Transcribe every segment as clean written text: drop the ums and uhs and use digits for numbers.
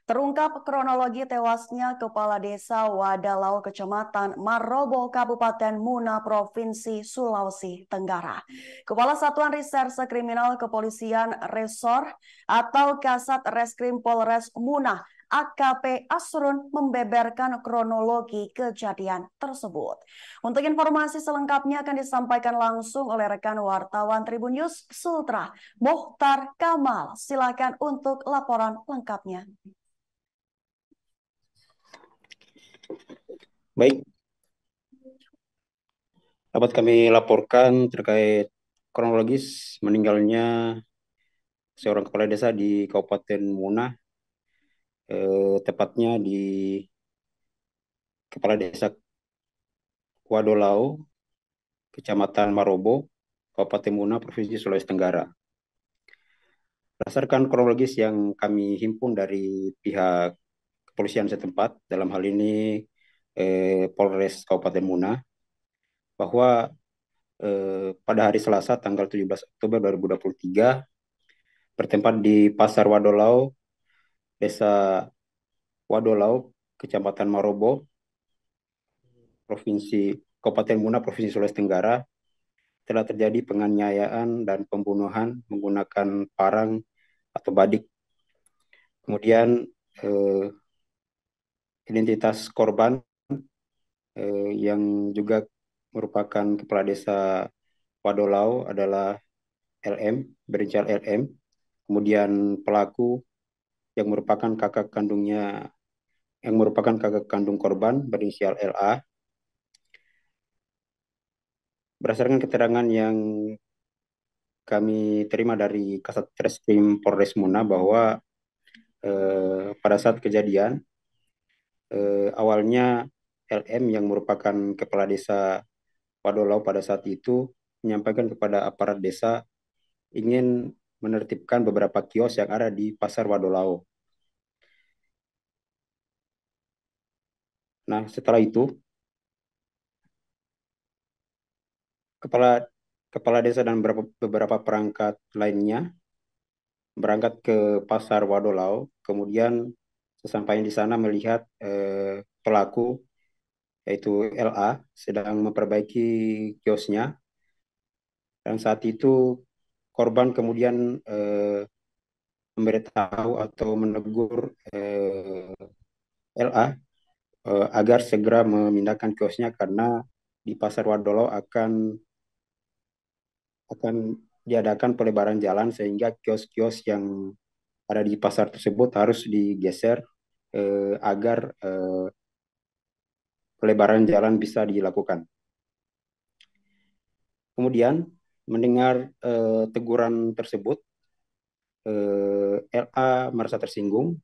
Terungkap kronologi tewasnya Kepala Desa Wadalau Kecamatan Marobo Kabupaten Muna Provinsi Sulawesi Tenggara. Kepala Satuan Reserse Kriminal Kepolisian Resor atau Kasat Reskrim Polres Muna AKP Asrun membeberkan kronologi kejadian tersebut. Untuk informasi selengkapnya akan disampaikan langsung oleh rekan wartawan Tribun News Sultra Mohtar Kamal. Silakan untuk laporan lengkapnya. Baik, dapat kami laporkan terkait kronologis meninggalnya seorang kepala desa di Kabupaten Muna, tepatnya di Kepala Desa Wadolau, Kecamatan Marobo, Kabupaten Muna, Provinsi Sulawesi Tenggara. Berdasarkan kronologis yang kami himpun dari pihak kepolisian setempat, dalam hal ini Polres Kabupaten Muna, bahwa pada hari Selasa tanggal 17 Oktober 2023 bertempat di Pasar Wadolau, Desa Wadolau, Kecamatan Marobo, Provinsi Kabupaten Muna, Provinsi Sulawesi Tenggara, telah terjadi penganiayaan dan pembunuhan menggunakan parang atau badik. Kemudian identitas korban yang juga merupakan kepala desa Wadolau adalah LM, berinisial LM. Kemudian pelaku yang merupakan kakak kandung korban berinisial LA. Berdasarkan keterangan yang kami terima dari Kasat Reskrim Polres Muna bahwa pada saat kejadian awalnya LM yang merupakan kepala desa Wadolau pada saat itu menyampaikan kepada aparat desa ingin menertibkan beberapa kios yang ada di Pasar Wadolau. Nah, setelah itu kepala kepala desa dan beberapa perangkat lainnya berangkat ke Pasar Wadolau, kemudian sesampainya di sana melihat pelaku yaitu LA sedang memperbaiki kiosnya, dan saat itu korban kemudian memberitahu atau menegur LA agar segera memindahkan kiosnya karena di Pasar Wadolau akan diadakan pelebaran jalan sehingga kios-kios yang ada di pasar tersebut harus digeser agar pelebaran jalan bisa dilakukan. Kemudian mendengar teguran tersebut, LA merasa tersinggung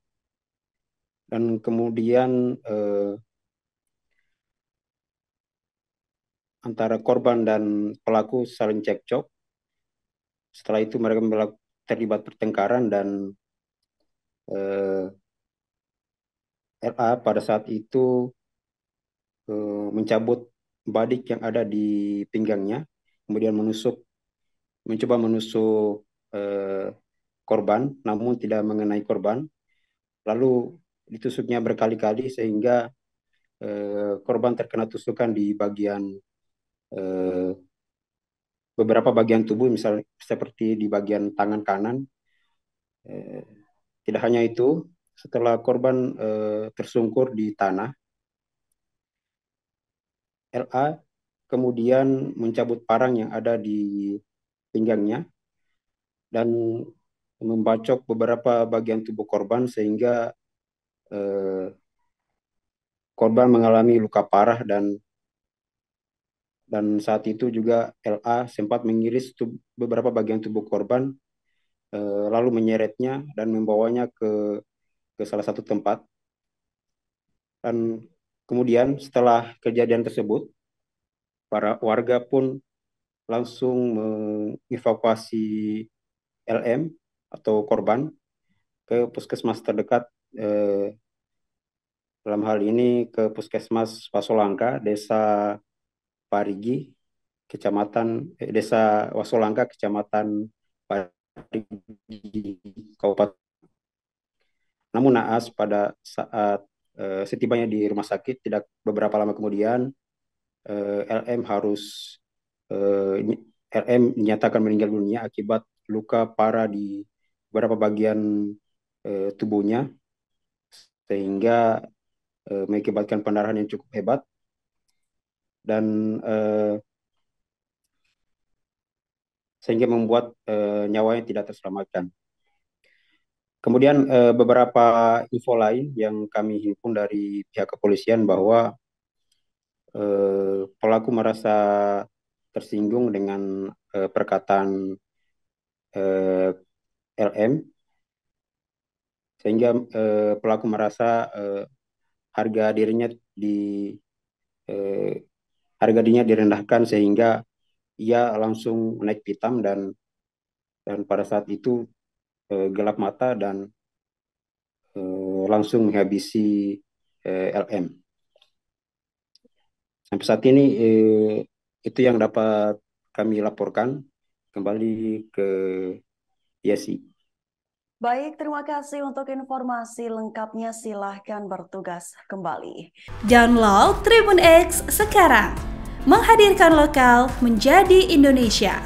dan kemudian antara korban dan pelaku saling cekcok. Setelah itu mereka terlibat pertengkaran dan LA pada saat itu mencabut badik yang ada di pinggangnya, kemudian mencoba menusuk korban, namun tidak mengenai korban. Lalu ditusuknya berkali-kali sehingga korban terkena tusukan di beberapa bagian tubuh, misalnya seperti di bagian tangan kanan. Tidak hanya itu, setelah korban tersungkur di tanah, LA kemudian mencabut parang yang ada di pinggangnya dan membacok beberapa bagian tubuh korban sehingga korban mengalami luka parah, dan saat itu juga LA sempat mengiris beberapa bagian tubuh korban lalu menyeretnya dan membawanya ke salah satu tempat. Dan kemudian setelah kejadian tersebut, para warga pun langsung mengevakuasi LM atau korban ke puskesmas terdekat, dalam hal ini ke Puskesmas Wasolangka, Desa Parigi, Desa Wasolangka, Kecamatan Parigi, Kabupaten. Namun naas pada saat setibanya di rumah sakit, tidak beberapa lama kemudian LM harus LM dinyatakan meninggal dunia akibat luka parah di beberapa bagian tubuhnya, sehingga mengakibatkan pendarahan yang cukup hebat dan sehingga membuat nyawanya tidak terselamatkan. Kemudian beberapa info lain yang kami himpun dari pihak kepolisian bahwa pelaku merasa tersinggung dengan perkataan LM, sehingga pelaku merasa harga dirinya di eh, harga dirinya direndahkan, sehingga ia langsung naik pitam dan pada saat itu gelap mata dan langsung menghabisi LM. Sampai saat ini itu yang dapat kami laporkan. Kembali ke Yesi. Baik, terima kasih untuk informasi lengkapnya. Silahkan bertugas kembali. Download Tribun X sekarang, menghadirkan lokal menjadi Indonesia.